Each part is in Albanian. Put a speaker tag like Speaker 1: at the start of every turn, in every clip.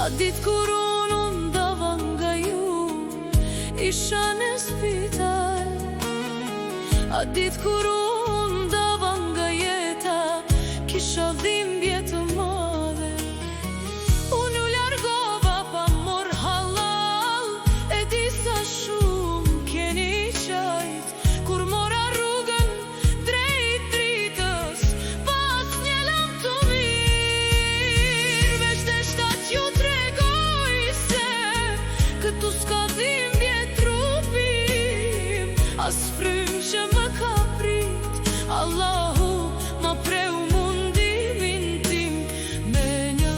Speaker 1: A dit kur unë ndava nga ju, isha në spital. A dit kur unë ndava nga jeta, kisha dhimbje të madhe. Unë u largova pa mor halal, e disa shumë keni qajt. Kur mora rrugën drejt dritës, pas një lam të mirë, veç të shtat ju tregoj se këtu s'ka dhimbje trupim, as frym që më ka prit. Allahu ma preu mundimin tim, me një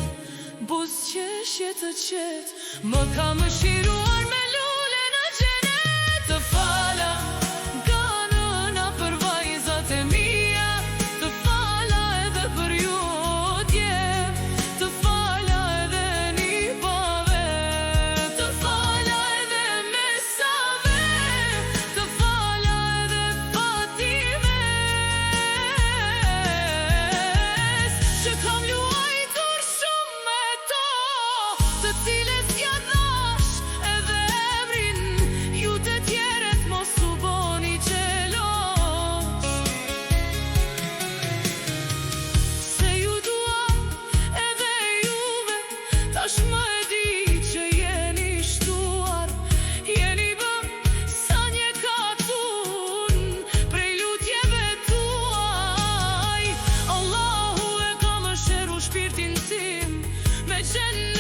Speaker 1: buzëqeshje të qetë, më ka mëshiruar me lule në xhenet. Të fala nga nëna për vajzat e mia, të fala edhe për ju dje, të fala edhe nipave, të fala edhe mesave, të fala edhe Fatimes, që kam luajtur shumë me to, të cilës ja dhash edhe emrin, ju të tjeret mos u boni xhelosh. Se ju dua edhe juve, tash më e di që jeni shtuar, jeni bë sa një katun prej lutjeve tuaj. Allahu e ka mëshiruar shpirtin tim me xhenet.